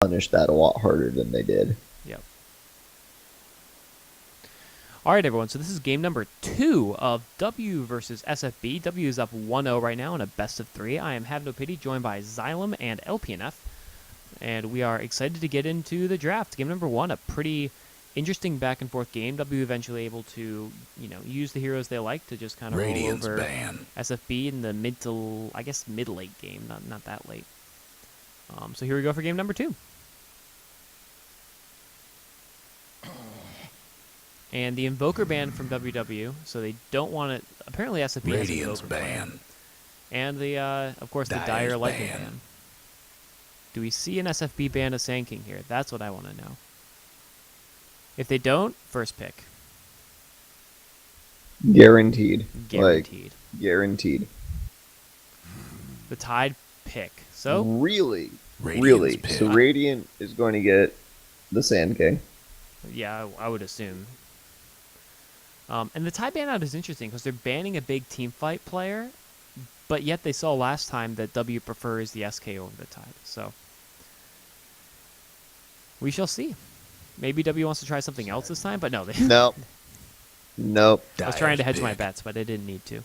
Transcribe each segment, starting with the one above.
punish that a lot harder than they did. Yep. All right, everyone. So this is game number 2 of W versus SFB. W is up 1-0 right now in a best of 3. I am Have No Pity, joined by Xylem and LPNF. And we are excited to get into the draft. Game number 1, a pretty interesting back and forth game. W eventually able to, use the heroes they like to just kind of roll over SFB in the mid to, I guess, mid-late game, not that late. So here we go for game number 2. And the Invoker ban from WW, so they don't want it. Apparently SFB has an Invoker ban. And the, of course, the Dire Lightning ban. Do we see an SFB ban of Sand King here? That's what I want to know. If they don't, first pick. Guaranteed. Guaranteed. Like, guaranteed. The Tide pick. So really. So Radiant is going to get the Sand King. Yeah, I would assume. And the Tide ban out is interesting because they're banning a big team fight player, but yet they saw last time that W prefers the SK over the Tide. So we shall see. Maybe W wants to try something else this time, but no. Nope. I was trying to hedge my bets, but I didn't need to.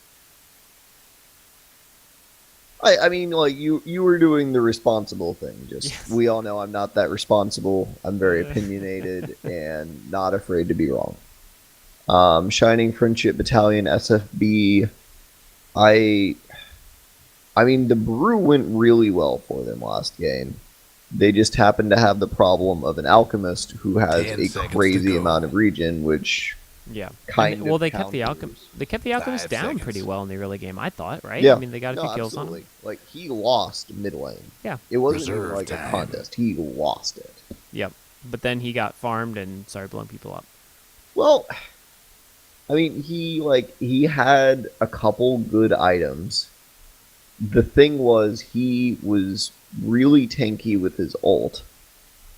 I mean, like, you were doing the responsible thing. Yes. We all know I'm not that responsible. I'm very opinionated and not afraid to be wrong. Shining Friendship Battalion, SFB. I mean, the brew went really well for them last game. They just happened to have the problem of an alchemist who has a crazy amount of regen, which yeah, well, they kept the alchemist down pretty well in the early game, I thought, right? Yeah. I mean, they got a few kills on him. Like, he lost mid lane. Yeah, it wasn't even like a contest. He lost it. Yep, but then he got farmed and started blowing people up. Well, I mean, he had a couple good items. The thing was, he was really tanky with his ult,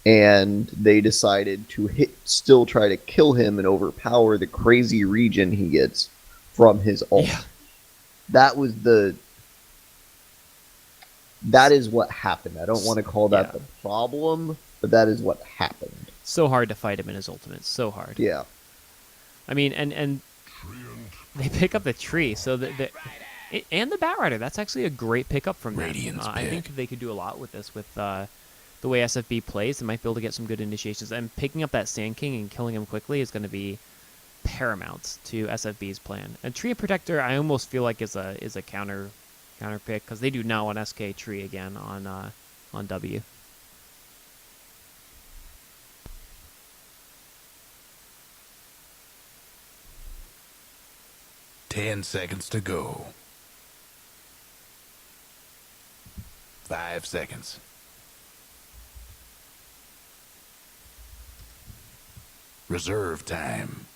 and they decided to still try to kill him and overpower the crazy regen he gets from his ult. Yeah. That is what happened. I don't want to call that the problem, but that is what happened. So hard to fight him in his ultimate. So hard. Yeah. I mean, and they pick up the tree, so and the Batrider. That's actually a great pickup from them. I think they could do a lot with this, with the way SFB plays. They might be able to get some good initiations. And picking up that Sand King and killing him quickly is going to be paramount to SFB's plan. And Tree Protector, I almost feel like is a counter pick because they do not want SK Tree again on W. Seconds to go. 5 seconds. Reserve time.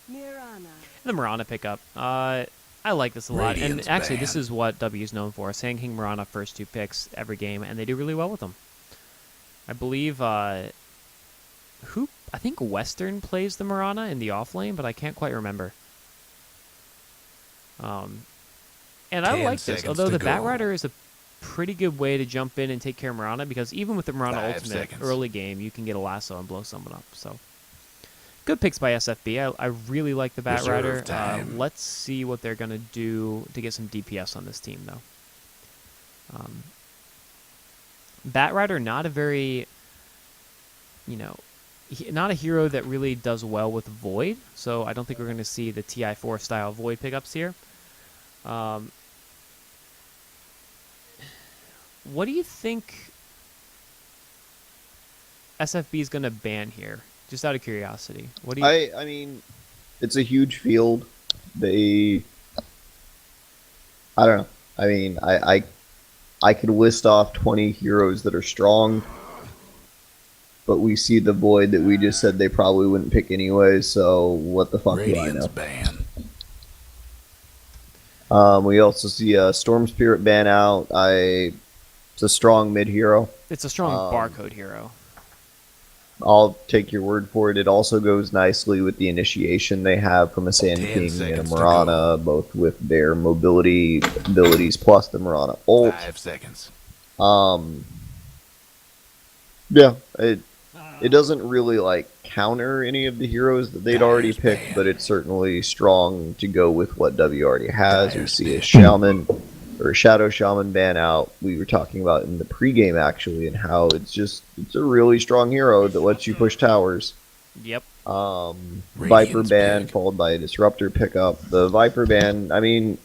The Mirana pickup. I like this a lot. Radiant's and actually, banned. this is what W is known for. Sand King Mirana first 2 picks every game, and they do really well with them. I believe, I think Western plays the Mirana in the off lane, but I can't quite remember. And I like this, although the Batrider is a pretty good way to jump in and take care of Mirana, because even with the Mirana ultimate early game, you can get a lasso and blow someone up. So good picks by SFB. I really like the Batrider. Let's see what they're going to do to get some DPS on this team, though. Batrider, not a very, not a hero that really does well with Void, so I don't think we're going to see the TI4 style Void pickups here. What do you think SFB is going to ban here? Just out of curiosity. What do you? I mean, it's a huge field. I don't know. I mean, I could list off 20 heroes that are strong, but we see the Void that we just said they probably wouldn't pick anyway, so what the fuck do I know? Ban. We also see a Storm Spirit ban out. It's a strong mid hero. It's a strong barcode hero. I'll take your word for it. It also goes nicely with the initiation they have from a Sand King and a Mirana, both with their mobility abilities plus the Mirana ult. 5 seconds. Yeah, it doesn't really like counter any of the heroes that they'd already Dyer's picked, but banned. it's certainly strong to go with what W already has. We Dyer's see a pick. shaman or a shadow shaman ban out. We were talking about in the pregame actually, and how it's a really strong hero that lets you push towers. Yep. Viper Radiant's ban pick. followed by a disruptor pickup. The Viper ban, I mean,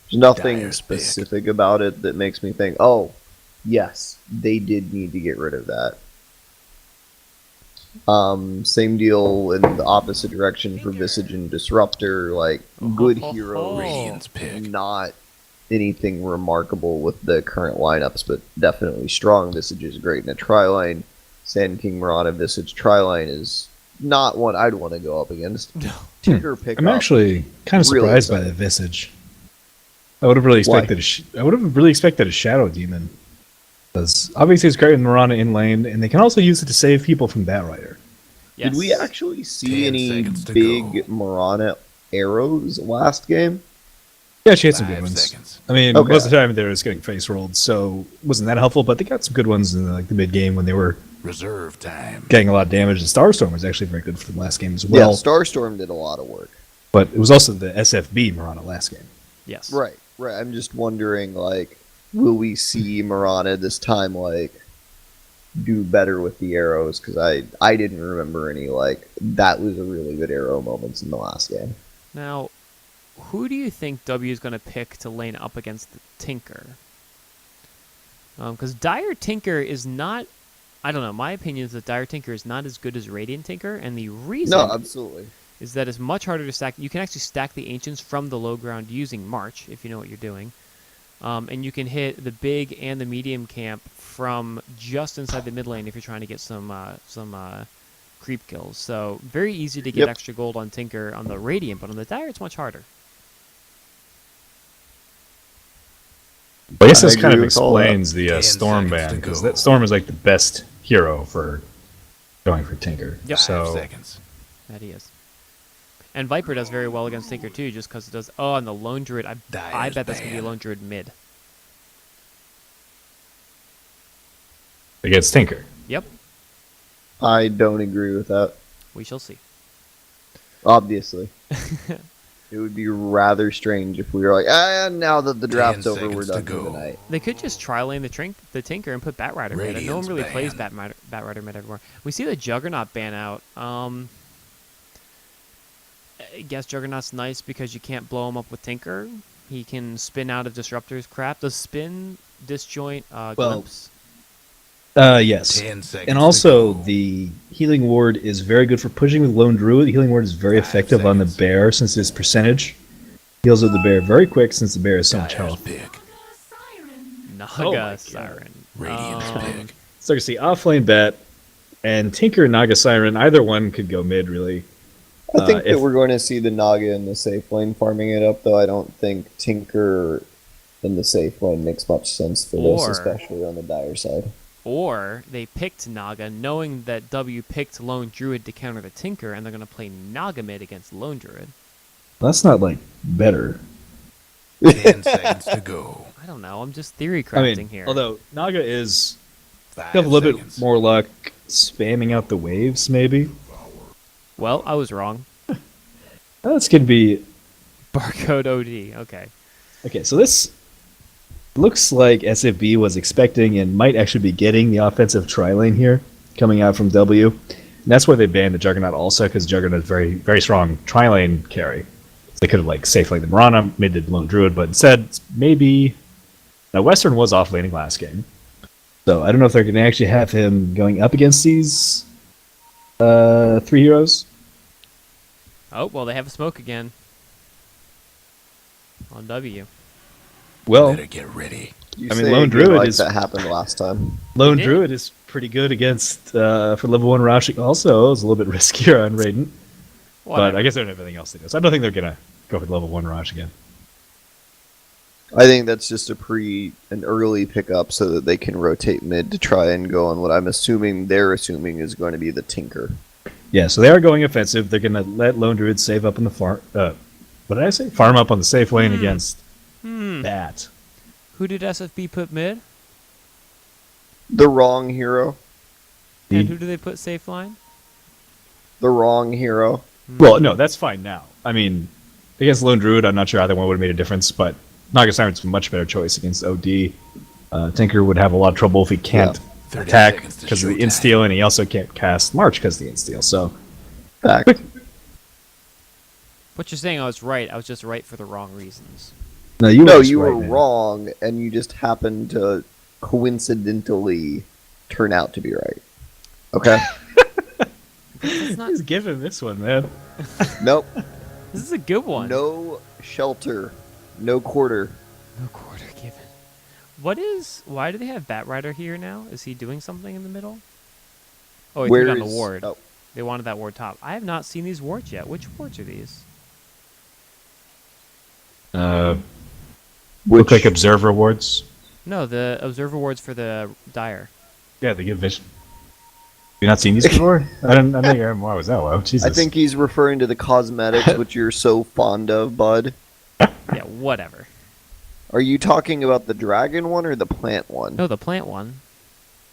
there's nothing Dyer's pick. specific about it that makes me think, oh, yes, they did need to get rid of that. Same deal in the opposite direction for Visage and Disruptor. Like, good heroes, Radiant's pick. not anything remarkable with the current lineups, but definitely strong. Visage is great in a tri-line. Sand King Mirana Visage tri-line is not one I'd want to go up against. Tinker pick I'm up. actually kind of Really surprised by excited. the Visage. I would have really Why? expected. I would have really expected a Shadow Demon, because obviously it's great with Mirana in lane, and they can also use it to save people from Batrider. Yes. Did we actually see 10 any seconds to big go. Mirana arrows last game? Yeah, she had some good 5 ones. seconds. I mean, Okay. most of the time they were just getting face rolled, so it wasn't that helpful. But they got some good ones in the mid game when they were Reserve time. getting a lot of damage. And Starstorm was actually very good for them last game as Yeah, well. Starstorm did a lot of work. But it was also the SFB Mirana last game. Yes. Right. I'm just wondering, like, will we see Mirana this time, like, do better with the arrows? Because I didn't remember any, like, that was a really good arrow moments in the last game. Now, who do you think W is going to pick to lane up against the Tinker? Because Dire Tinker is not. I don't know. My opinion is that Dire Tinker is not as good as Radiant Tinker, and the reason No, absolutely. is that it's much harder to stack. You can actually stack the Ancients from the low ground using March, if you know what you're doing. And you can hit the big and the medium camp from just inside the mid lane if you're trying to get some creep kills. So very easy to get Yep. extra gold on Tinker on the Radiant, but on the Dire it's much harder. But I guess I this kind of agree with all that. explains the 10 Storm seconds ban, to because go. that Storm is like the best hero for going for Tinker. Yep. 5 So seconds. That he is. And Viper does very well against Tinker too, just because it does. Oh, and the Lone Druid. I Dyer's bet that's gonna be a ban. Lone Druid mid. against Tinker. Yep, I don't agree with that. we shall see. Obviously. It would be rather strange if we were like, now that the 10 draft's over, we're seconds to done for the go. night. They could just try lane the Tinker and put Batrider mid. And no one Radiant's really plays banned. Batrider mid anymore. We see the Juggernaut ban out. I guess Juggernaut's nice because you can't blow him up with Tinker. He can spin out of Disruptor's crap. Does spin, disjoint, glimpse? Yes. 10 seconds. And to also, go. the Healing Ward is very good for pushing with Lone Druid. The Healing Ward is very 5 effective on the seconds. bear, since its percentage heals with the bear very quick, since the bear has so much Dyer's health. pick. Naga Oh my God. Siren. Radiant's pick. So you see offlane Bat and Tinker and Naga Siren. Either one could go mid, really. I think that if- we're going to see the Naga in the safe lane farming it up, though I don't think Tinker in the safe lane makes much sense for Or- this, especially on the Dire side. Or they picked Naga knowing that W picked Lone Druid to counter the Tinker, and they're going to play Naga mid against Lone Druid. That's not like better. 10 seconds to go. I don't know. I'm just theory I crafting mean, here. although Naga is 5 have a little seconds. bit more luck spamming out the waves, maybe. Well, I was wrong. That's gonna be Barcode OD. Okay. okay. So this looks like SFB was expecting and might actually be getting the offensive tri lane here coming out from W. And that's why they banned the Juggernaut also, because Juggernaut is very very strong tri lane carry. So they could have like safe like the Mirana, made the Lone Druid, but instead maybe now Western was off laning last game, so I don't know if they're going to actually have him going up against these three heroes. Oh, well, they have a smoke again. On W. Well, Better get ready. You I mean, say Lone it Druid like is- that happened last time. Lone He did. Druid is pretty good against for level 1 Rashik. Also, it's a little bit riskier on Raiden, but Whatever. I guess they don't have anything else to do. So I don't think they're gonna go for level 1 Rash again. I think that's just an early pickup so that they can rotate mid to try and go on what they're assuming is going to be the Tinker. Yeah, so they are going offensive. They're gonna let Lone Druid save up in the farm. What did I say? Farm up on the safe lane against that. Who did SFB put mid? The wrong hero. And who do they put safe line? The wrong hero. Well, no, that's fine now. I mean, against Lone Druid, I'm not sure either one would have made a difference, but Naga Siren's a much better choice against OD. Tinker would have a lot of trouble if he can't 30 attack seconds to because of the showtime. insteal, and he also can't cast March because of the insteal. So, Fact. What you're saying, I was right. I was just right for the wrong reasons. no, you No, were, just you right, were man. wrong, and you just happened to coincidentally turn out to be right. Okay? It's not, He's giving this one, man. Nope. this is a good one. No shelter. No quarter. No quarter given. Why do they have Batrider here now? Is he doing something in the middle? Oh, he threw down the Where's- ward. oh. They wanted that ward top. I have not seen these wards yet. Which wards are these? Look like Observer wards. No, the observer wards for the Dire. Yeah, they give vision. You not seen these before? I think MMR was that low. Jesus. I think he's referring to the cosmetics which you're so fond of, bud. Yeah, whatever. Are you talking about the dragon one or the plant one? No, the plant one.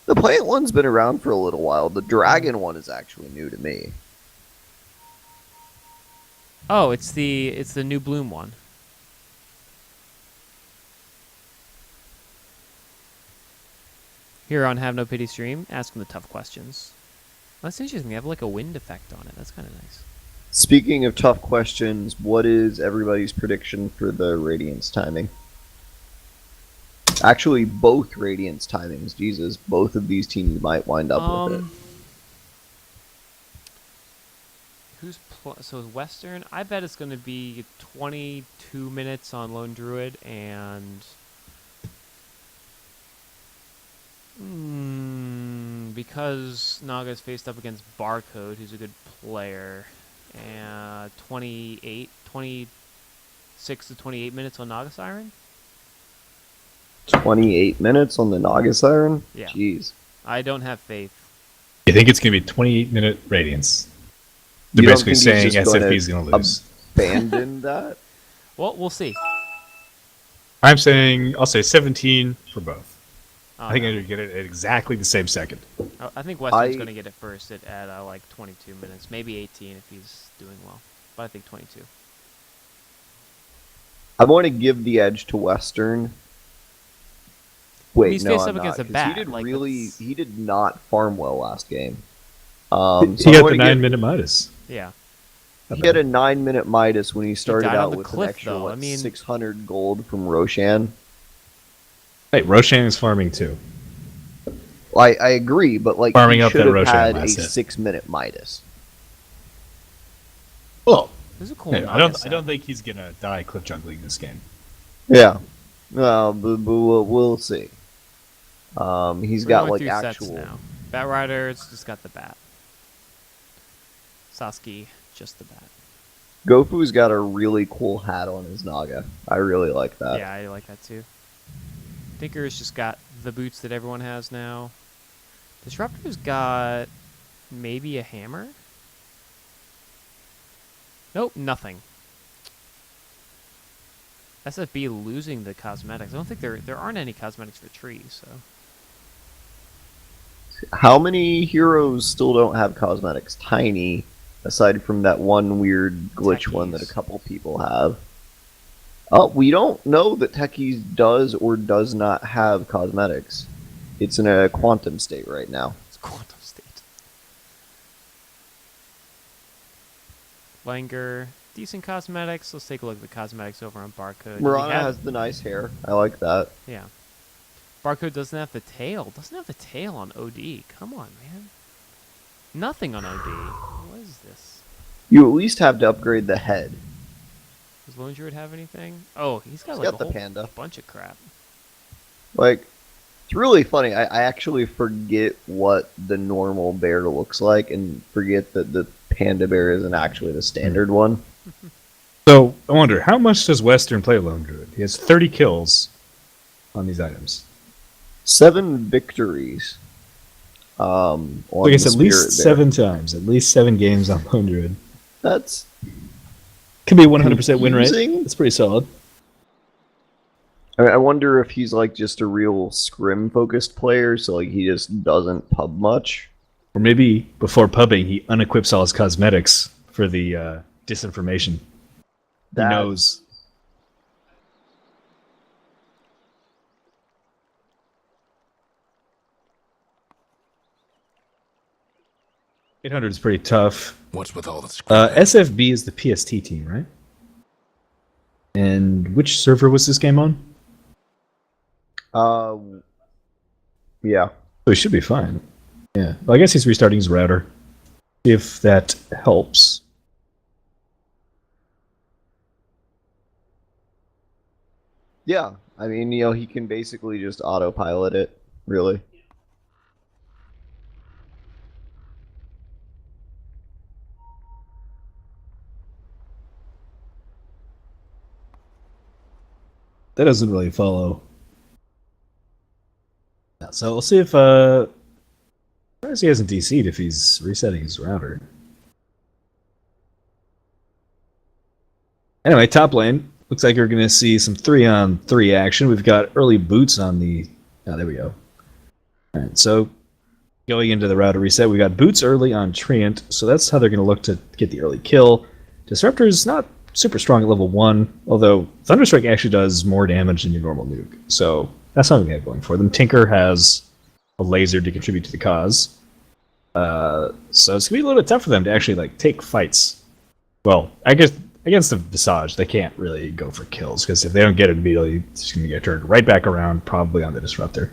The plant one's been around for a little while. The dragon one is actually new to me. Oh, it's the new bloom one. Here on Have No Pity stream, ask them the tough questions. That's interesting. They have like a wind effect on it. That's kind of nice. Speaking of tough questions, what is everybody's prediction for the Radiance timing? Actually, both Radiance timings. Jesus, both of these teams might wind up with it. So Western, I bet it's going to be 22 minutes on Lone Druid and because Naga's faced up against Barcode, who's a good player, and 26 to 28 minutes on Naga Siren. 28 minutes on the Naga Siren? Yeah. Jeez. I don't have faith. You think it's going to be 28-minute Radiance? You They're don't basically think he's saying just SFB is going to lose. Abandon that? Well, we'll see. I'll say 17 for both. Oh, I think no. I'm going to get it at exactly the same second. I think Western's I- going to get it first at like 22 minutes, maybe 18 if he's doing well, but I think 22. I want to give the edge to Western. Wait, He's no, faced I'm up not, against a 'cause bat, He did like, really. that's- He did not farm well last game. He So got I the wanna 9-minute Midas. Yeah. He had a 9-minute Midas when he started died on out the with cliff, an extra though. I mean- 600 gold from Roshan. Hey, Roshan is farming too. I agree, but like Farming he up should that have Roshan had a last hit. 6-minute Midas. Well, This is a cool I Naga don't set. think he's going to die cliff juggling this game. Yeah. Well, but we'll see. He's We're got going like through sets actual. now. Bat Rider's just got the bat. Sasuke, just the bat. Gofu's got a really cool hat on his Naga. I really like that. Yeah, I like that too. Tinker's just got the boots that everyone has now. Disruptor's got maybe a hammer? Nope, nothing. SFB losing the cosmetics. I don't think there aren't any cosmetics for trees, so How many heroes still don't have cosmetics? Tiny, aside from that one weird glitch one that a Techies. couple people have. Oh, we don't know that Techies does or does not have cosmetics. It's in a quantum state right now. it's quantum state. Langer, decent cosmetics. Let's take a look at the cosmetics over on Barcode. Murana We have- has the nice hair. I like that. Yeah. Barcode doesn't have the tail. Doesn't have the tail on OD. Come on, man. Nothing on OD. What is this? You at least have to upgrade the head. Does Lone Druid have anything? Oh, he's got He's like got a the whole panda. bunch of crap. Like, it's really funny. I actually forget what the normal bear looks like and forget that the panda bear isn't actually the standard one. So, I wonder, how much does Western play Lone Druid? He has 30 kills on these items. 7 victories. On I guess the at least Spirit Bear. 7 times. At least 7 games on Lone Druid. That's Could be a 100% win rate. confusing. That's pretty solid. I wonder if he's like just a real scrim focused player, so like he just doesn't pub much. Or maybe before pubbing, he unequips all his cosmetics for the disinformation. He That- knows. 800 is pretty tough. What's with all the screaming? SFB is the PST team, right? And which server was this game on? Yeah. So he should be fine. Yeah. Well, I guess he's restarting his router. See if that helps. Yeah. I mean, he can basically just autopilot it, really. That doesn't really follow. Yeah, so we'll see if as he hasn't DC'd if he's resetting his router. Anyway, top lane. Looks like we're going to see some 3-on-3 action. We've got early boots on the... Oh, there we go. Alright, so going into the router reset, we got boots early on Treant, so that's how they're going to look to get the early kill. Disruptor's not super strong at level 1, although Thunderstrike actually does more damage than your normal nuke. So that's something they have going for them. Tinker has a laser to contribute to the cause. So it's going to be a little bit tough for them to actually take fights. Well, I guess against the Visage, they can't really go for kills, because if they don't get it immediately, it's just going to get turned right back around, probably on the Disruptor.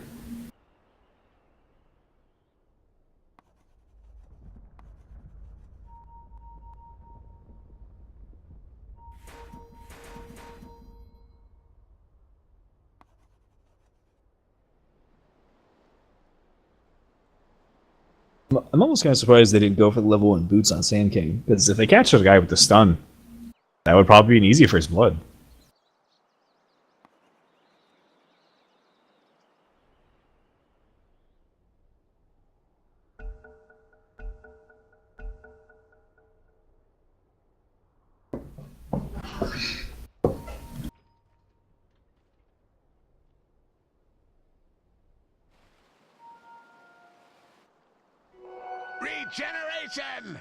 I'm almost kind of surprised they didn't go for the level 1 boots on Sand King, because if they catch the guy with the stun, that would probably be an easy first blood. Regeneration!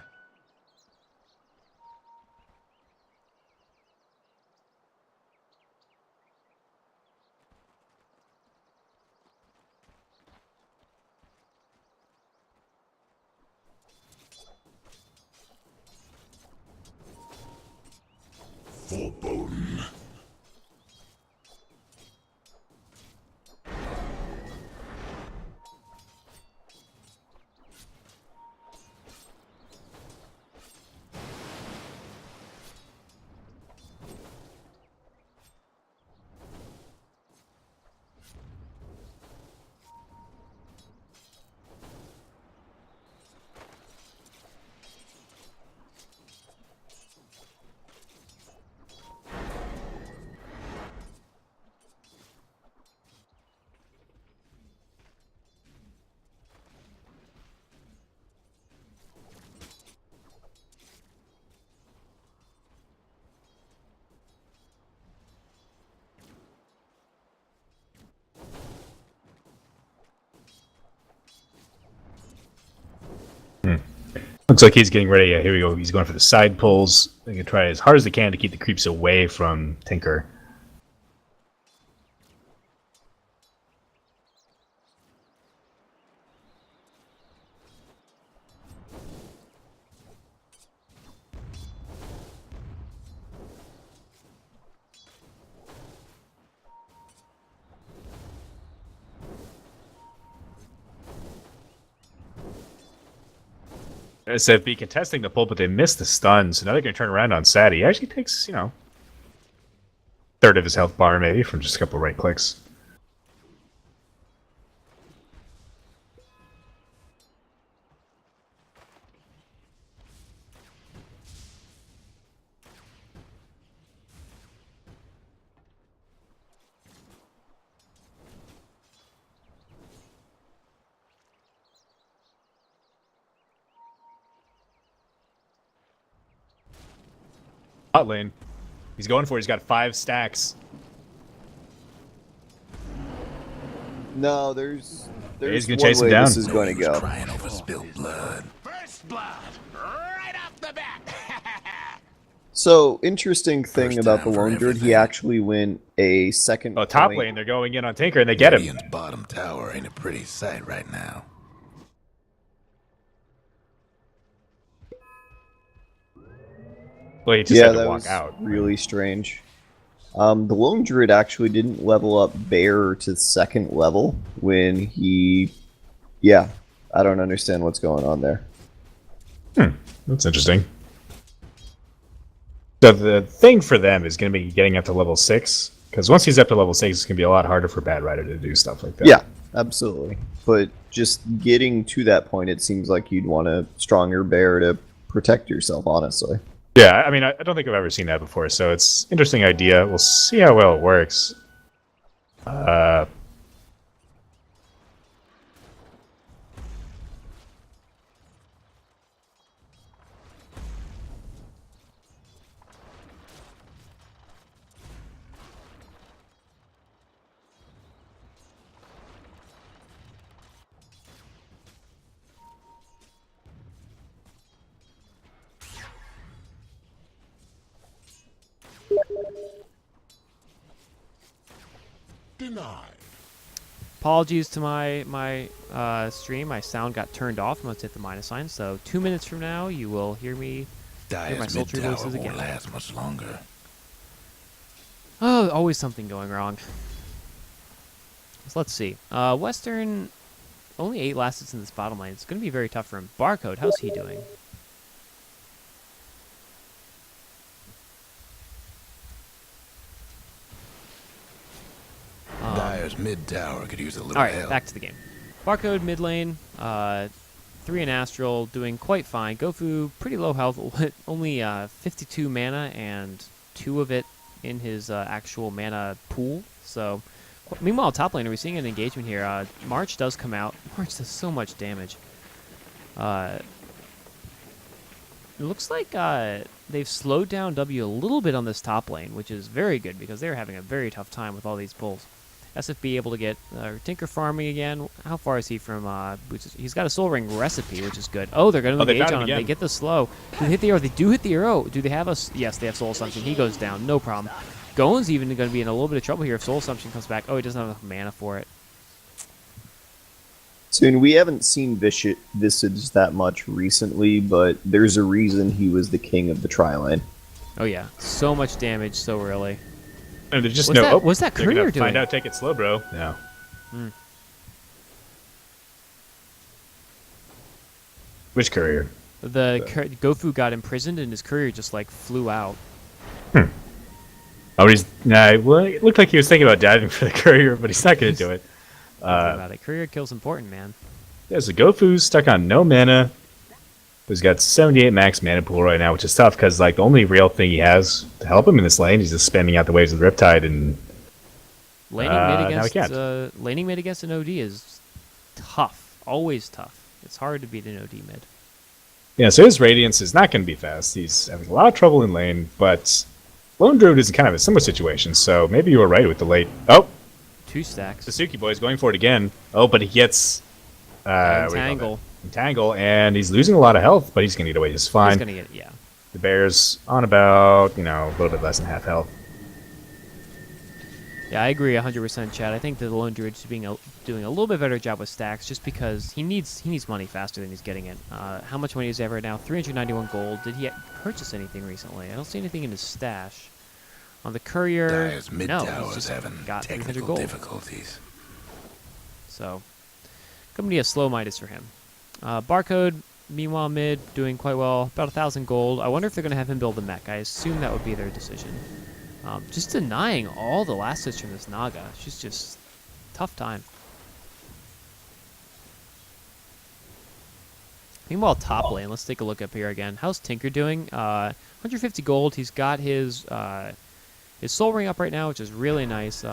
Foreboding. Looks like he's getting ready. Yeah, here we go. He's going for the side pulls. They can try as hard as they can to keep the creeps away from Tinker. SFB contesting the pull, but they missed the stun, so now they're going to turn around on Sad. He actually takes, third of his health bar, maybe, from just a couple of right clicks. Hot lane. He's going for it. He's got 5 stacks. No, there's there's gonna one chase him way down. this is going to go. Crying over spilled blood. First blood, right off the bat. So, interesting thing First about the time for Lone Druid, he everything. actually went a second Oh, top point. lane, they're going in on Tinker, and they get him. Radiant's bottom tower ain't a pretty sight right now. Well, he just Yeah, had to that walk was out. really strange. The Lone Druid actually didn't level up Bear to second level when he... Yeah, I don't understand what's going on there. That's interesting. So the thing for them is going to be getting up to level 6, because once he's up to level 6, it's going to be a lot harder for Bad Rider to do stuff like that. Yeah, absolutely. But just getting to that point, it seems like you'd want a stronger Bear to protect yourself, honestly. Yeah, I mean, I don't think I've ever seen that before, so it's an interesting idea. We'll see how well it works. Denied. Apologies to my stream. My sound got turned off. I'm going to hit the minus sign. So 2 minutes from now, you will hear me. my Dyer's sultry mid tower voices again. won't last much longer. Oh, always something going wrong. So let's see. Western, only 8 last hits in this bottom lane. It's going to be very tough for him. Barcode, how's he doing? Dyer's mid tower could use a little All right, help. back to the game. Barcode mid lane, 3 in Astral, doing quite fine. Gofu, pretty low health, only 52 mana and 2 of it in his actual mana pool. So, meanwhile, top lane, are we seeing an engagement here? March does come out. March does so much damage. It looks like they've slowed down W a little bit on this top lane, which is very good because they're having a very tough time with all these pulls. SFB able to get Tinker farming again. How far is he from Boots? He's got a Soul Ring recipe, which is good. Oh, they're going to they engage found him on him. They again. get the slow. Do they hit the arrow? They do hit the arrow. Do they have a... Yes, they have Soul Assumption. He goes down. No problem. Goen's even going to be in a little bit of trouble here if Soul Assumption comes back. Oh, he doesn't have enough mana for it. So, and we haven't seen Visage that much recently, but there's a reason he was the king of the tri-lane. Oh, yeah. So much damage so early. And there's just What's no. that- what's that they're gonna courier doing? Find out, take it slow, bro. No. Which courier? Gofu got imprisoned and his courier just, like, flew out. Oh, well, it looked like he was thinking about diving for the courier, but he's not going to do it. Think about it. Courier kills important, man. Yeah, so Gofu's stuck on no mana. He's got 78 max mana pool right now, which is tough because like the only real thing he has to help him in this lane is just spamming out the waves of the Riptide, and Laning mid against an OD is tough. Always tough. It's hard to beat an OD mid. yeah, so his Radiance is not going to be fast. He's having a lot of trouble in lane, but Lone Druid is in kind of a similar situation, so maybe you were right with the late. Oh, 2 stacks. Suzuki boy's going for it again. Oh, but he gets Entangle. Entangle, and he's losing a lot of health, but he's going to get away just fine. He's gonna get yeah. The Bear's on about, a little bit less than half health. Yeah, I agree 100%, Chad. I think that the Lone Druid's doing a little bit better job with stacks, just because he needs money faster than he's getting it. How much money does he have right now? 391 gold. Did he purchase anything recently? I don't see anything in his stash. On the courier, Dyer's mid no, tower he's is just having got 300 technical gold. difficulties. So, gonna be a slow Midas for him. Barcode, meanwhile, mid, doing quite well. About 1,000 gold. I wonder if they're going to have him build the mech. I assume that would be their decision. Just denying all the last hits from this Naga. She's just tough time. Meanwhile, top lane. Let's take a look up here again. How's Tinker doing? 150 gold. He's got his Soul Ring up right now, which is really nice.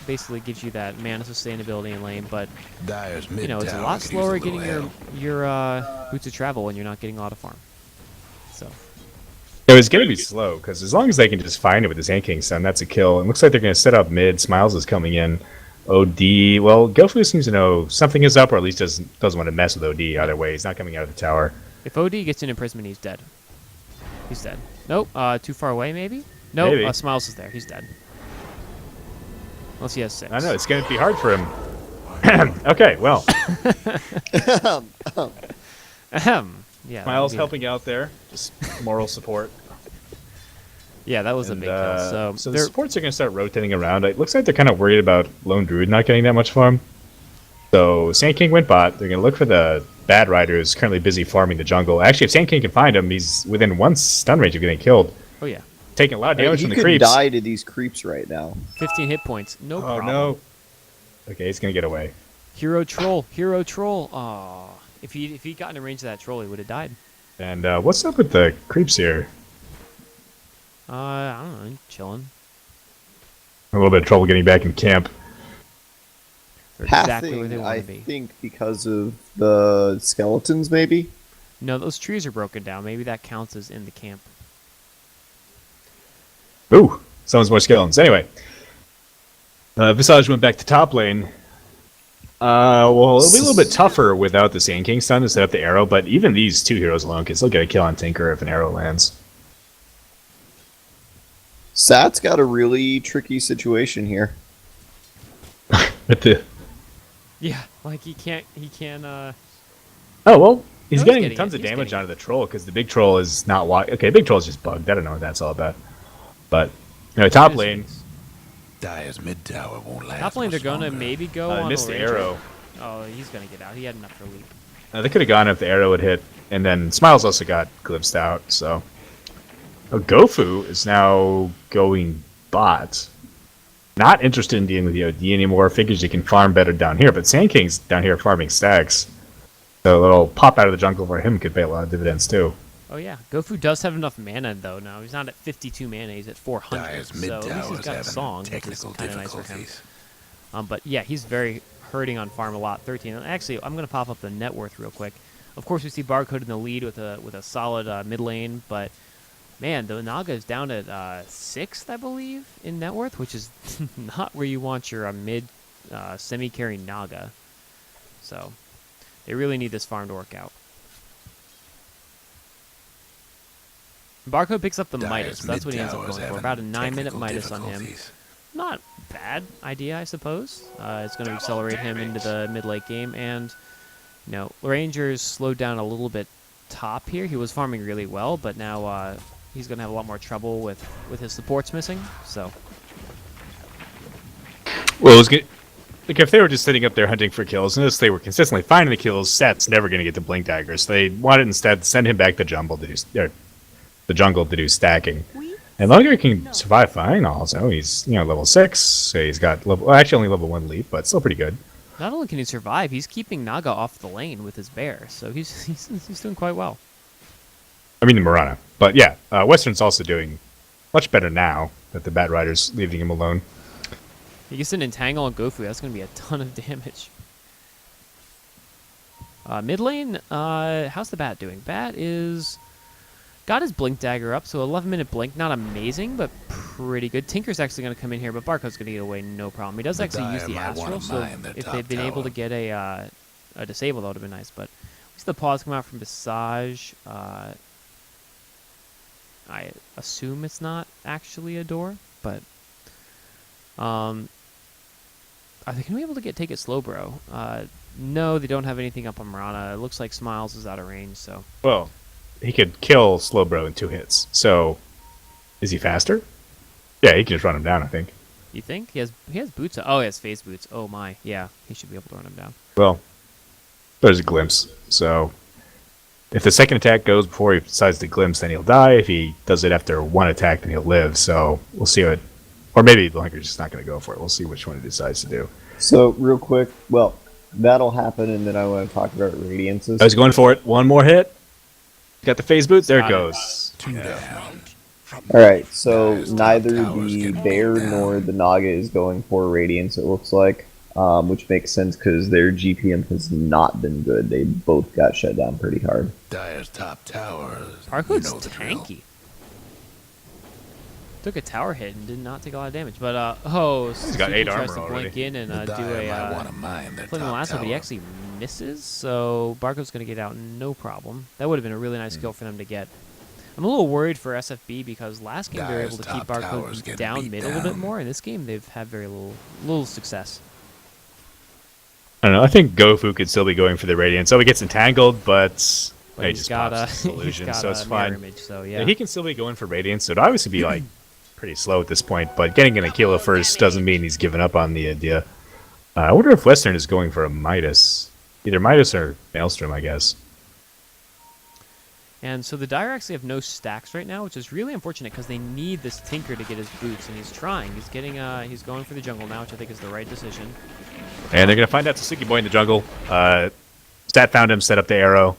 Basically gives you that mana sustainability in lane, but Dyer's mid it's a tower lot could use slower little getting help. your Boots of Travel when you're not getting a lot of farm. So, It was going to be slow, because as long as they can just find it with his Hand King Stun, that's a kill. It looks like they're going to set up mid. Smiles is coming in. OD. Well, Gofu seems to know something is up, or at least doesn't want to mess with OD either way. He's not coming out of the tower. If OD gets in imprisonment, he's dead. He's dead. Nope. Too far away, maybe? Nope. Maybe. Smiles is there. He's dead. Unless he has 6. I know, it's going to be hard for him. Okay, well. Ahem. Yeah. Miles maybe. helping out there. Just moral support. Yeah, that was a big kill. So the supports are going to start rotating around. It looks like they're kind of worried about Lone Druid not getting that much farm. So Sand King went bot. They're going to look for the Bad Rider who's currently busy farming the jungle. Actually, if Sand King can find him, he's within 1 stun range of getting killed. Oh, yeah. Taking a lot of damage He from the could creeps. die to these creeps right now. 15 hit points. No Oh, problem. no. Okay, he's going to get away. Hero troll. Hero troll. Aw. If he'd gotten in range of that troll, he would have died. And what's up with the creeps here? I don't know. Chilling. A little bit of trouble getting back in camp. They're exactly where they Pathing, want I to be. think, because of the skeletons, maybe? No, those trees are broken down. Maybe that counts as in the camp. Ooh, someone's more skeletons. Anyway, Visage went back to top lane. Well, it'll be a little bit tougher without the Sand King stun to set up the arrow, but even these 2 heroes alone can still get a kill on Tinker if an arrow lands. Sat's got a really tricky situation here. With the Yeah, like he can. oh well, he's he's getting getting tons it. of He's damage getting out of the troll because the big troll is not okay, big troll's just bugged. I don't know what that's all about. But top lane, Dyer's mid tower won't last. Top lane, they're much gonna longer. maybe go on missed a the ranger. arrow. Oh, he's gonna get out. He had enough for leap. They could have gone if the arrow would hit, and then Smiles also got glimpsed out. So, Gofu is now going bot. Not interested in dealing with the OD anymore. Figures he can farm better down here, but Sand King's down here farming stacks. So a little pop out of the jungle for him could pay a lot of dividends too. Oh yeah, Gofu does have enough mana though. Now he's not at 52 mana. He's at 400. Dyer's So mid at least tower he's is got a having song, which is technical kind of nice for him. difficulties. But yeah, he's very hurting on farm a lot. 13. And actually, I'm gonna pop up the net worth real quick. Of course, we see Barcode in the lead with a solid mid lane, but man, the Naga is down at 6th, I believe, in net worth, which is not where you want your mid semi-carry Naga. So they really need this farm to work out. Barcode picks up the Midas. That's what he ends up going for. About a 9-minute Midas on him. Not bad idea, I suppose. It's going to accelerate him into the mid-late game. And, Rangers slowed down a little bit top here. He was farming really well, but now he's going to have a lot more trouble with his supports missing. So, Well, it was good. Like if they were just sitting up there hunting for kills, and if they were consistently finding the kills, Set's never going to get the blink daggers. They wanted instead to send him back to the jungle to do stacking. And Longer can survive fine. Also, he's level 6, so he's got actually only level 1 leap, but still pretty good. not only can he survive, he's keeping Naga off the lane with his bear. So he's doing quite well. I mean the Marana, but yeah, Western's also doing much better now that the Bat Rider's leaving him alone. He gets an entangle on Gofu. That's going to be a ton of damage. Mid lane, how's the Bat doing? Bat is got his blink dagger up, so 11-minute blink, not amazing, but pretty good. Tinker's actually going to come in here, but Barcode's going to get away, no problem. He does actually use the Astral, so if they'd been able to get a disable, that would have been nice. But we see the pause come out from Visage. I assume it's not actually a door, but are they going to be able to take it slow, bro? No, they don't have anything up on Marana. It looks like Smiles is out of range, so. Well, he could kill Slowbro in 2 hits. So, is he faster? Yeah, he can just run him down, I think. You think? He has boots. Oh, he has phase boots. Oh my, yeah. He should be able to run him down. Well, there's a glimpse. So, if the second attack goes before he decides to glimpse, then he'll die. If he does it after 1 attack, then he'll live. So, we'll see what. Or maybe the Hunker's just not going to go for it. We'll see which one he decides to do. So, real quick, well, that'll happen, and then I want to talk about Radiances. I was going for it. 1 more hit. Got the phase boots. There it Got it. goes. Alright, so neither the Bear nor the Naga is going for Radiance, it looks like, which makes sense because their GPM has not been good. They both got shut down pretty hard. Dyer's top tower. Barcode's tanky. Took a tower hit and did not take a lot of damage. But, oh, He's got Suzuki 8 tries armor to blink already. in and The do Dire might a want to mine their flaming top lasso, but he tower. actually misses. So Barco's going to get out no problem. That would have been a really nice kill for them to get. I'm a little worried for SFB because last game they were able Dire's to keep top tower's Barco getting down beat mid a little bit down. more. In this game, they've had very little success. I don't know. I think Gofu could still be going for the Radiant. So he gets entangled, but he He's just got pops a his illusion, he's got so it's a mirror fine. image. So Yeah, yeah, he can still be going for Radiant, so it'd obviously be like pretty slow at this point. But getting an Aquila first doesn't mean he's given up on the idea. I wonder if Western is going for a Midas, either Midas or Maelstrom, I guess. And so the Dire actually have no stacks right now, which is really unfortunate because they need this Tinker to get his boots, and he's trying. He's getting he's going for the jungle now, which I think is the right decision. And they're gonna find out Suzuki Boy in the jungle. Stat found him, set up the arrow.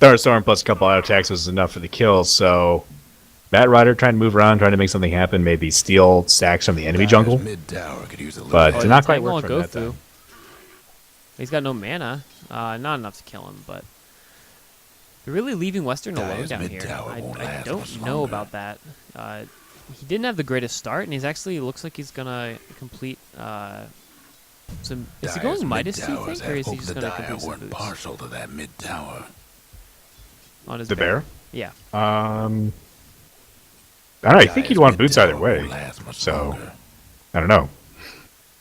Thunderstorm plus a couple auto attacks was enough for the kill. So Bat Rider trying to move around, trying to make something happen, maybe steal stacks from the enemy Dire's jungle. mid tower could use a little But help. did not quite Entangle work on for him that Gofu. time. He's got no mana, not enough to kill him, but they're really leaving Western alone Dire's down mid here. tower I won't last don't much know longer. about that. He didn't have the greatest start, and he's actually looks like he's gonna complete some. Is he Dire's going Midas, do you mid-towers think, or is he have just hoped gonna the Dire complete some weren't boots partial to that mid tower. on his The bear? Yeah. I don't know. I think he'd want boots either way. So I don't know.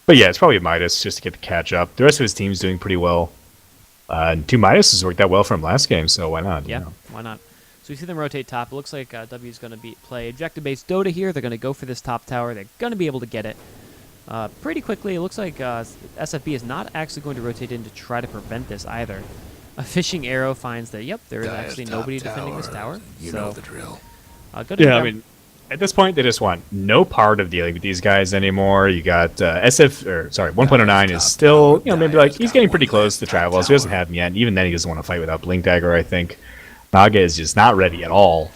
But yeah, it's probably a Midas just to get the catch up. The rest of his team's doing pretty well. And 2 Midas worked out well for him last game, so why not? Yeah, You know. why not? So we see them rotate top. It looks like W's going to play objective-based Dota here. They're going to go for this top tower. They're going to be able to get it pretty quickly. It looks like SFB is not actually going to rotate in to try to prevent this either. A fishing arrow finds that, yep, there is Dire's actually top nobody defending this tower. You so, know the drill. good to Yeah, I grab- mean, at this point, they just want no part of dealing with these guys anymore. You got 1.09 is still, maybe like he's getting pretty close to travel, so he doesn't have him yet. And even then, he doesn't want to fight without Blink Dagger. I think Naga is just not ready at all.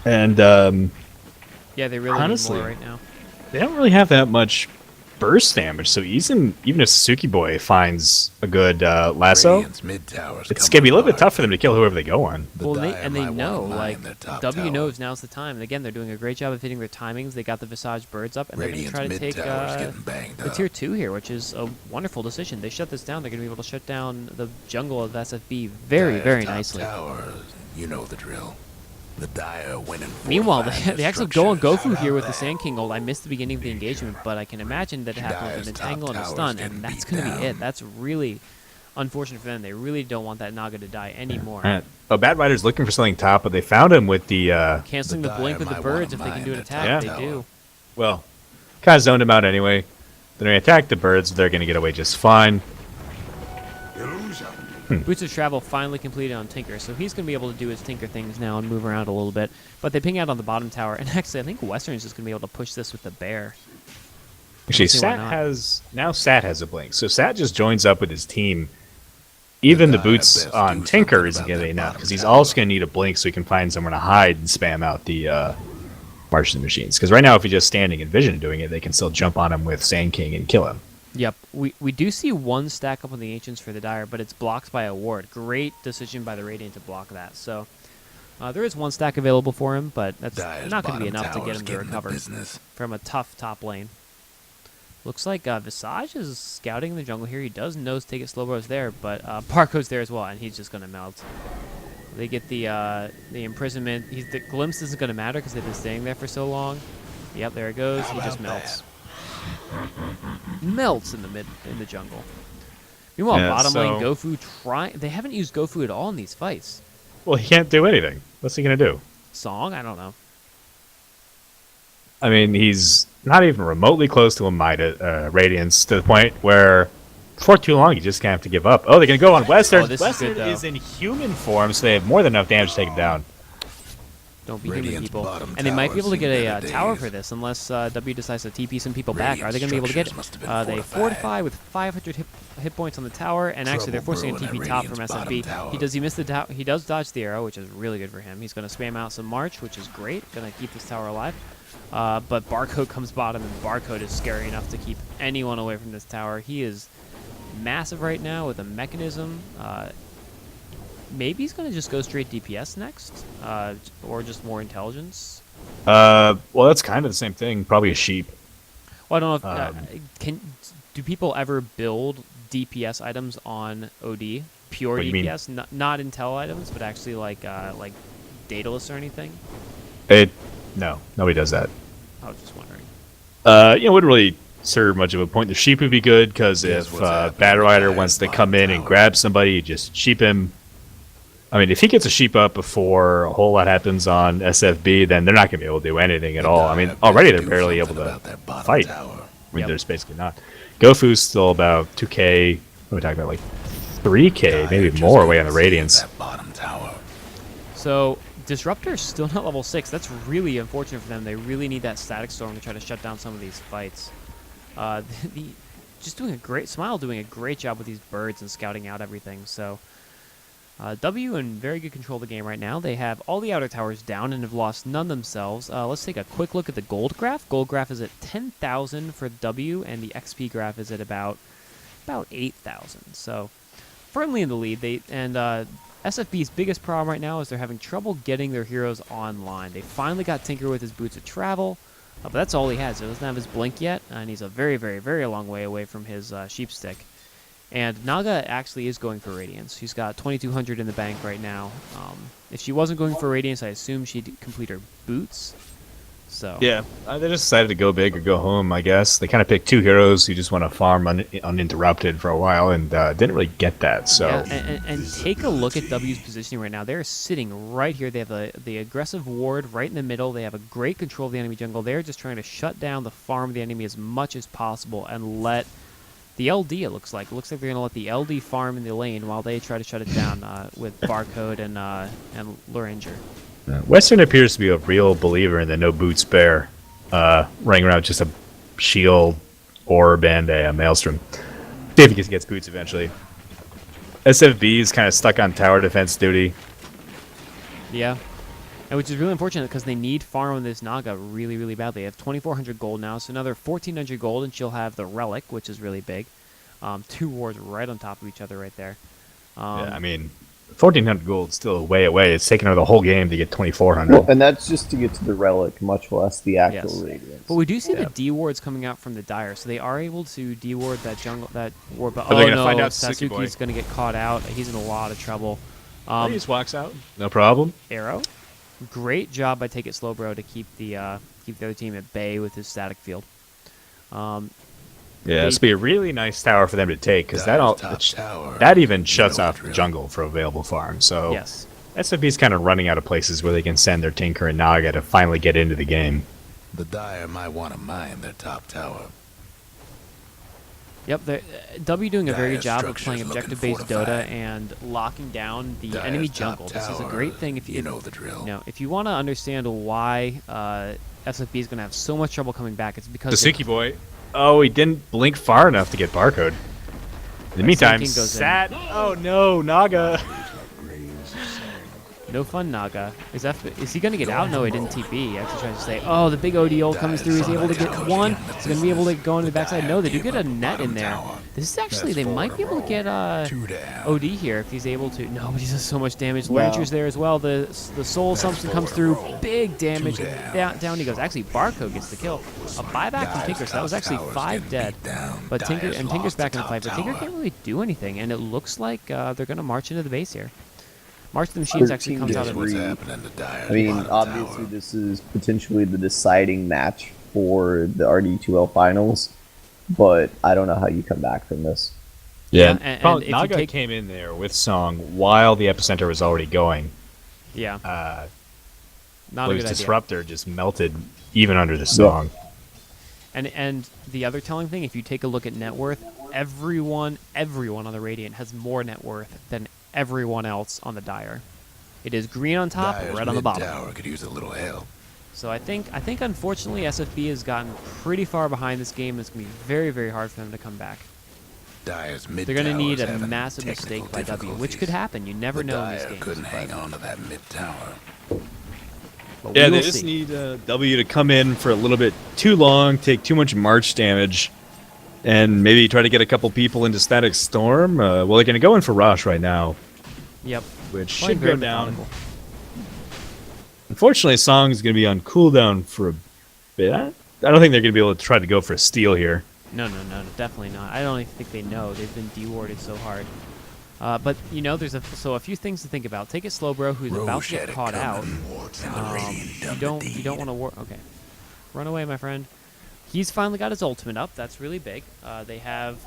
And yeah, they really honestly, need more right now. they don't really have that much burst damage. So even if Suzuki Boy finds a good lasso, Radiant's mid tower's it's coming gonna be a little bit apart. tough for them to kill whoever they go on. The Well, Dire and they might know, wanna mine like, their top W tower. knows now's the time. And again, they're doing a great job of hitting their timings. They got the Visage birds up, and they're going to Radiant's try to mid take tower's getting banged the up. tier 2 here, which is a wonderful decision. They shut this down. They're going to be able to shut down the jungle of SFB very, Dire's very top nicely. Tower, you know the drill. The Dire winning. Meanwhile, they actually go on structures. Gofu here with the Sand King ult. I missed the beginning of the engagement, but I can imagine that it happened with an Dire's top entangle and a tower's stun, getting and that's beat going to be down. it. That's really unfortunate for them. They really don't want that Naga to die anymore. Bad Rider's looking for something top, but they found him with the Canceling the The blink Dire with the might birds wanna if they can do an mine their attack. top They do. tower. well, kind of zoned him out anyway. They're going to attack the birds. They're going to get away just fine. Illusion. Boots of Travel finally completed on Tinker, so he's going to be able to do his Tinker things now and move around a little bit. But they ping out on the bottom tower, and actually I think Western's just going to be able to push this with the bear. Actually, see why Sat has a blink, so Sat just joins up with his team. Even the Dire boots best on do Tinker something isn't about going to be that enough bottom because he's tower. also going to need a blink so he can find somewhere to hide and spam out the Martian machines. Because right now, if he's just standing in vision and doing it, they can still jump on him with Sand King and kill him. Yep, we do see one stack up on the Ancients for the Dire, but it's blocked by a ward. Great decision by the Radiant to block that. So there is one stack available for him, but that's Dire's not going to be bottom enough to get tower's him to getting the recover business. from a tough top lane. Looks like Visage is scouting in the jungle here. He does nose take it. Slowbro's there, but Barco's there as well, and he's just going to melt. They get the imprisonment. The glimpse isn't going to matter because they've been staying there for so long. Yep, there it goes. How He just about melts. Melts in the jungle. Meanwhile, Yeah, bottom lane so- Gofu they haven't used Gofu at all in these fights. Well, he can't do anything. What's he going to do? Song? I don't know. I mean, he's not even remotely close to a Radiance to the point where, for too long, you just kind of have to give up. Oh, they're going to go on Western. Oh, this is Western good, though. is in human form, so they have more than enough damage to take him down. Don't be human Radiant's people. bottom And they might be able to tower's get seen a better tower days. for this unless W decides to TP some people back. Are they Radiant going to be able to get it? structures must have been They fortify with 500 hit points on the tower, and actually they're Trouble forcing a brewing TP at top from Radiant's bottom SFB. tower. He does dodge the arrow, which is really good for him. He's going to spam out some March, which is great. Going to keep this tower alive. But Barcode comes bottom, and Barcode is scary enough to keep anyone away from this tower. He is massive right now with a mechanism. maybe he's going to just go straight DPS next, or just more intelligence. Well, that's kind of the same thing. Probably a sheep. Well, I don't know if do people ever build DPS items on OD? Pure What do you mean? DPS, not Intel items, but actually like Daedalus or anything. No, nobody does that. I was just wondering. It wouldn't really serve much of a point. The sheep would be good because if Battle Rider wants to come in and grab somebody, you just sheep him. I mean, if he gets a sheep up before a whole lot happens on SFB, then they're not going to be able to do anything at all. I mean, already they're barely able to fight. I mean, Yep. there's basically not. Gofu's still about 2k. What are we talking about? Like 3k, maybe more away on the Radiance. So Disruptor's still not level 6. That's really unfortunate for them. They really need that Static Storm to try to shut down some of these fights. Just doing a great job with these birds and scouting out everything. So W in very good control of the game right now. They have all the outer towers down and have lost none themselves. Let's take a quick look at the gold graph. Gold graph is at 10,000 for W, and the XP graph is at about 8,000. So firmly in the lead. SFB's biggest problem right now is they're having trouble getting their heroes online. They finally got Tinker with his Boots of Travel, but that's all he has. He doesn't have his Blink yet, and he's a very, very, very long way away from his Sheep Stick. And Naga actually is going for Radiance. She's got 2,200 in the bank right now. If she wasn't going for Radiance, I assume she'd complete her Boots. So Yeah, they just decided to go big or go home, I guess. They kind of picked two heroes who just want to farm uninterrupted for a while and didn't really get that. So yeah, and take a look at W's positioning right now. They're sitting right here. They have the aggressive ward right in the middle. They have a great control of the enemy jungle. They're just trying to shut down the farm of the enemy as much as possible and let the LD, it looks like. It looks like they're going to let the LD farm in the lane while they try to shut it down with Barcode and Luranger. Western appears to be a real believer in the no boots bear, running around with just a shield, orb, and a maelstrom. See if he gets boots eventually. SFB is kind of stuck on tower defense duty. Yeah. And which is really unfortunate because they need farm on this Naga really, really badly. They have 2,400 gold now, so another 1,400 gold, and she'll have the Relic, which is really big. Two wards right on top of each other right there. Yeah, I mean, 1,400 gold is still way away. It's taken her the whole game to get 2,400. Well, and that's just to get to the relic, much less the actual Yes. radiance. But we do see the D wards coming out from the Dire, so they are able to D ward that jungle, that ward. But they're oh gonna no, find out Suzuki Boy. Sasuke's going to get caught out. He's in a lot of trouble. He just walks out. No problem. Arrow, great job by Take It Slow Bro to keep the other team at bay with his static field. Yeah, this would be a really nice tower for them to take because that even shuts off the jungle for available farm. So Yes. SFB's kind of running out of places where they can send their Tinker and Naga to finally get into the game. The Dire might want to mine their top tower. Yep, W doing a very good Dire job of playing structure's objective-based looking Dota fortified. and locking down the Dire's enemy top jungle. This is a tower, great thing if you know the drill. if you want to understand why SFB is going to have so much trouble coming back, it's because Suzuki Boy. Oh, he didn't blink far enough to get Barcode. In the meantime, King goes in. Sat. Oh no, Naga. no fun Naga. Is he going to get out? No, he didn't TP. He actually trying to say, oh, the big ODO comes through. He's able to get one. He's going to be able to go into the backside. No, they do get a net in there. This is actually, they might be able to get OD here if he's able to. No, but he does so much damage. Wow. Luranger's there as well. The soul assumption comes through. Big damage. Down he goes. Actually, Barcode gets the kill. A buyback from Tinker, so that was actually 5 dead. But Tinker's back in the fight, but Tinker can't really do anything, and it looks like they're going to march into the base here. March of the Machines actually comes out of What's Three. happening to Dire's I mean, bottom obviously, tower? this is potentially the deciding match for the RD2L finals, but I don't know how you come back from this. Yeah, and if you Naga take- came in there with Song while the epicenter was already going. Yeah, not a Blue's good idea. Disruptor just melted even under the Song. And the other telling thing, if you take a look at net worth, everyone on the Radiant has more net worth than everyone else on the Dire. It is green on top, Dire's red on the bottom. mid-tower could use a little help. So I think unfortunately SFB has gotten pretty far behind this game. It's going to be very, very hard for them to come back. Dire's mid They're going to need a having massive technical mistake by W, which difficulties. could happen. You never The know in these Dire games. couldn't but- hang on to that mid-tower. but Yeah, we they will just see. need W to come in for a little bit too long, take too much March damage, and maybe try to get a couple people into Static Storm. Well, they're going to go in for Rosh right now. Yep. which Playing should very go down. methodical. Unfortunately, Song's going to be on cooldown for a bit. I don't think they're going to be able to try to go for a steal here. No, definitely not. I don't even think they know. They've been dewarded so hard. But you know, there's a few things to think about. Take it slow, bro. Who's about to get caught out? You don't want to war. Okay, run away, my friend. He's finally got his ultimate up. That's really big. They have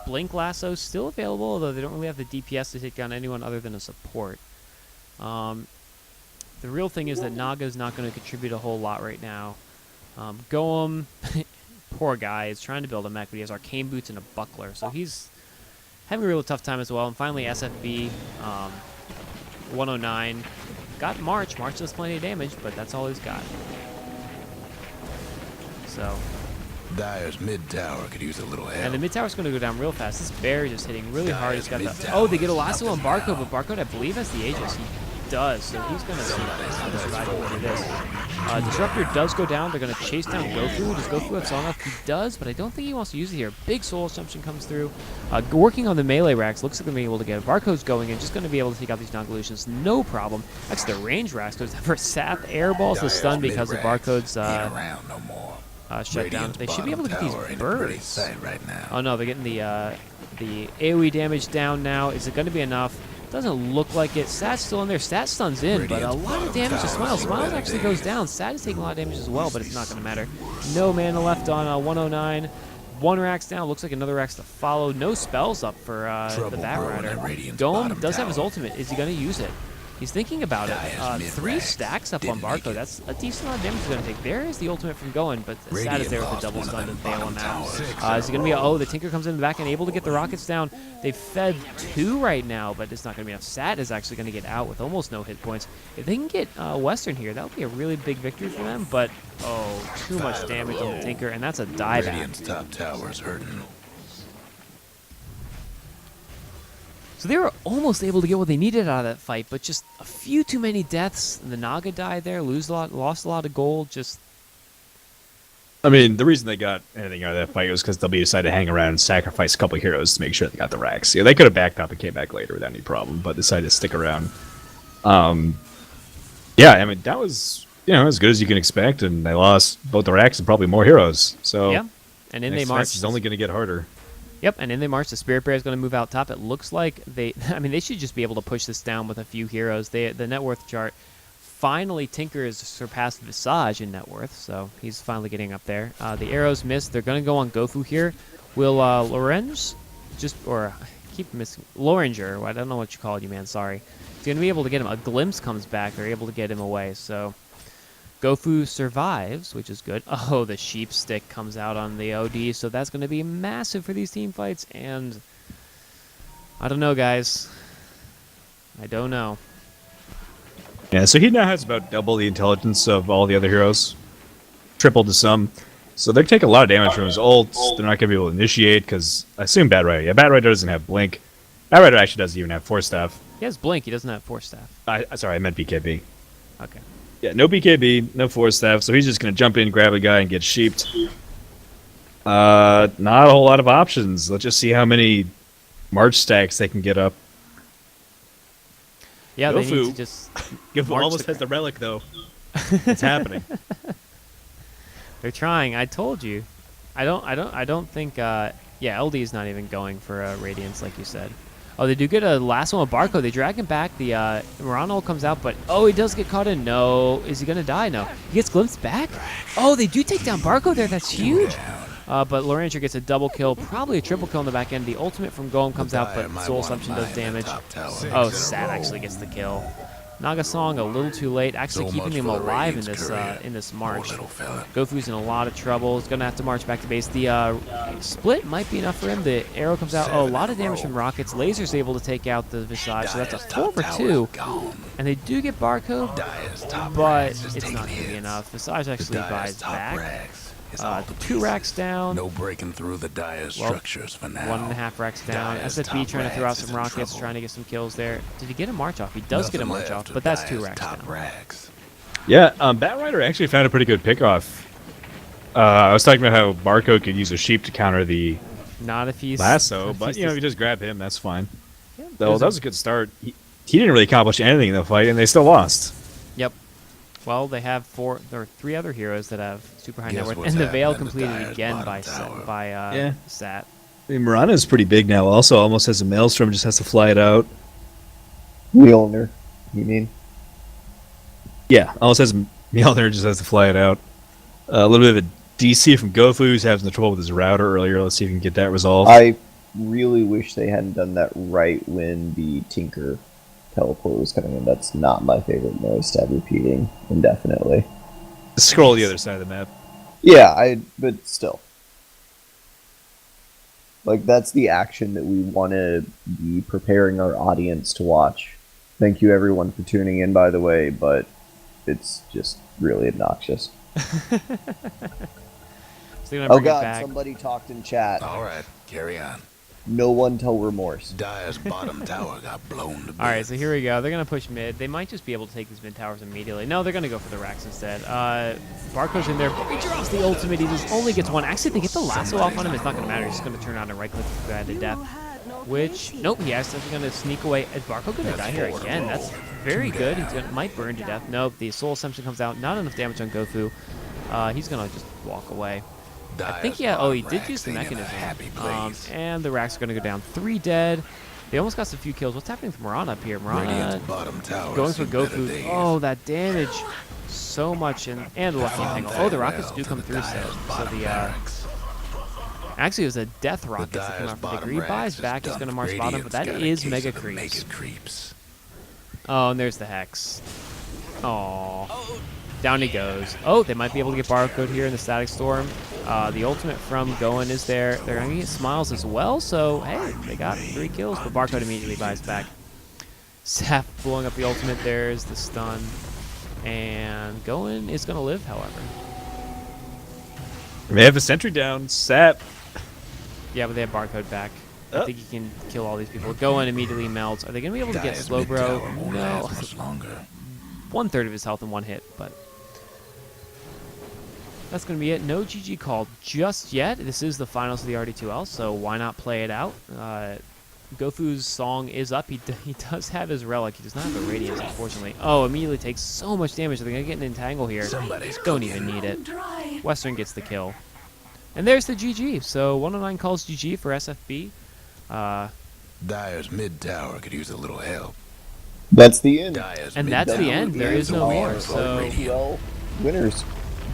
Blink Lasso still available, although they don't really have the DPS to take down anyone other than a support. The real thing is that Naga's not going to contribute a whole lot right now. Goem, poor guy, is trying to build a mech, but he has arcane boots and a buckler, so he's having a real tough time as well. And finally, SFB, 109, got March. March does plenty of damage, but that's all he's got. So, Dyer's mid tower could use a little help. and the mid tower's going to go down real fast. This bear is just hitting really hard. He's got the they get a lasso on Barcode, but Barcode, I believe, has the Aegis. He does, so he's going to survive through this. Disruptor does go down. They're going to chase down Goku. Does Goku have Song Off? He does, but I don't think he wants to use it here. Big Soul Assumption comes through. Working on the melee racks, looks like they're going to be able to get Barcode's going and just going to be able to take out these non-evolutions. No problem. Actually, the range racks goes for Sap airballs the stun because of Barcode's shut down. They should be able to get these birds. Right now. Oh no, they're getting the AoE damage down now. Is it going to be enough? Doesn't look like it. Sat's still in there. Sat stun's in, but a lot of damage to Smile. Smile actually goes down. Sat is taking a lot of damage as well, but it's not going to matter. No mana left on 109. One rack's down. Looks like another rack's to follow. No spells up for the Bat Rider. Dome does have his ultimate. Is he going to use it? He's thinking about it. 3 stacks up on Barco. That's a decent amount of damage he's going to take. There is the ultimate from going, but Sad is there with the double stun to bail him out. Is it going to be the Tinker comes in the back and able to get the rockets down. They've fed 2 right now, but it's not going to be enough. Sad is actually going to get out with almost no hit points. If they can get Western here, that would be a really big victory for them, but too much damage on the Tinker, and that's a dieback. Radiant's top tower's hurting. So they were almost able to get what they needed out of that fight, but just a few too many deaths. The Naga died there, lost a lot of gold. I mean, the reason they got anything out of that fight was because W decided to hang around and sacrifice a couple of heroes to make sure they got the racks. Yeah, they could have backed up and came back later without any problem, but decided to stick around. Yeah, I mean, that was as good as you can expect, and they lost both the racks and probably more heroes. So yeah, and then they marched. It's only going to get harder. Yep, and in they march. The Spirit Bear is going to move out top. It looks like they should just be able to push this down with a few heroes. The net worth chart, finally Tinker has surpassed Visage in net worth, so he's finally getting up there. The arrows missed. They're going to go on Gofu here. Will Lorenz keep missing Loranger? I don't know what you called you, man. Sorry. He's going to be able to get him. A glimpse comes back. They're able to get him away. So Gofu survives, which is good. Oh, the sheep stick comes out on the OD, so that's going to be massive for these team fights, and I don't know, guys. I don't know. Yeah, so he now has about double the intelligence of all the other heroes. Triple to some. So they're taking a lot of damage from his ults. They're not going to be able to initiate, because I assume Bat Rider. Yeah, Bat Rider doesn't have Blink. Bat Rider actually doesn't even have Force Staff. He has Blink. He doesn't have Force Staff. Sorry, I meant BKB. Okay. Yeah, no BKB, no Force Staff, so he's just going to jump in, grab a guy, and get sheeped. Not a whole lot of options. Let's just see how many March stacks they can get up. Yeah, they need to just Gofu almost has the relic, though. It's happening. They're trying. I told you. I don't think. Yeah, LD is not even going for Radiance, like you said. Oh, they do get a last one with Barco. They drag him back. The Morano comes out, but he does get caught in. No. Is he going to die? No. He gets glimpsed back. Oh, they do take down Barco there. That's huge. But Loranger gets a double kill, probably a triple kill in the back end. The ultimate from Goem comes out, but Soul Assumption does damage. Oh, Sad actually gets the kill. Nagasong a little too late, actually keeping him alive in this march. Gofu's in a lot of trouble. He's going to have to march back to base. The split might be enough for him. The arrow comes out. Oh, a lot of damage from rockets. Laser's able to take out the Visage, so that's a 4 for 2. And they do get Barcode, but it's not going to be enough. Visage actually buys back. 2 racks down. No breaking through the dire structures for now. 1.5 racks down. SFB trying to throw out some rockets, trying to get some kills there. Did he get a march off? He does get a march off, but that's 2 racks down. Yeah, Bat Rider actually found a pretty good pickoff. I was talking about how Barco could use a sheep to counter the Not if he's lasso, but you just grab him, that's fine. Yeah, Though that was a good start. he didn't really accomplish anything in the fight, and they still lost. Yep. Well, they have three other heroes that have super high net Guess worth, what's and the Veil happening to completed Dyer's again bottom by tower? Yeah. Sat. I mean, Mirana's pretty big now. Also, almost has a Maelstrom, just has to fly it out. Mjolnir, you mean? Yeah, almost has Mjolnir, just has to fly it out. A little bit of a DC from Gofu, who's having the trouble with his router earlier. Let's see if we can get that resolved. I really wish they hadn't done that right when the Tinker teleport was coming in. That's not my favorite noise to have repeating indefinitely. Scroll the other side of the map. Yeah, but still. Like, that's the action that we want to be preparing our audience to watch. Thank you, everyone, for tuning in, by the way, but it's just really obnoxious. So they're gonna Oh, bring it God, back. somebody talked in chat. All right, carry on. No one tell remorse. Dyer's bottom tower got blown to bits. All right, so here we go. They're gonna push mid. They might just be able to take these mid towers immediately. No, they're gonna go for the racks instead. Barco's in there. He drops the ultimate. He just only gets one. Actually, they get the lasso off on him. It's not gonna matter. He's just gonna turn on and right click to guy to death. Which, nope, he actually gonna sneak away. Is Barco gonna die here again? That's very good. He's gonna might burn to death. Nope, the soul assumption comes out. Not enough damage on Gofu. He's gonna just walk away. I think, yeah, oh, he did use the mechanism. And the racks are going to go down. 3 dead. They almost got some few kills. What's happening to Mirana up here? Mirana going for Gofu. Oh, that damage. So much. And the lucky angle. Oh, the rockets do come through, so the, actually, it was a death rocket that came out from Degree. Buys back. He's going to march bottom, but that is Mega Creeps. Oh, and there's the Hex. Oh. Down he goes. Oh, they might be able to get Barcode here in the Static Storm. The ultimate from Goen is there. They're going to get Smiles as well, so hey, they got 3 kills, but Barcode immediately buys back. Sap blowing up the ultimate. There's the stun. And Goen is going to live, however. They have a sentry down. Sap. Yeah, but they have Barcode back. I think he can kill all these people. Goen immediately melts. Are they going to be able to get Slowbro? No. 1/3 of his health in one hit, but that's going to be it. No GG called just yet. This is the finals of the RD2L, so why not play it out? Gofu's song is up. He does have his relic. He does not have the radiance, unfortunately. Oh, immediately takes so much damage. They're going to get an entangle here. Don't even need it. Western gets the kill. And there's the GG. So 109 calls GG for SFB. Dyer's mid tower could use a little help. That's the end. And that's the end. There is no more. So RD2L winners.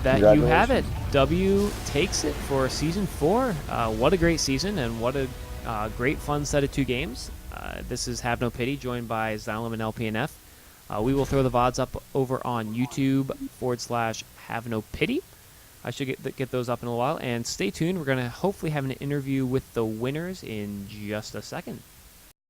that you have it. W takes it for Season 4. What a great season, and what a great fun set of 2 games. This is Have No Pity, joined by Xylem and LPNF. We will throw the VODs up over on YouTube/Have No Pity. I should get those up in a while. And stay tuned. We're going to hopefully have an interview with the winners in just a second.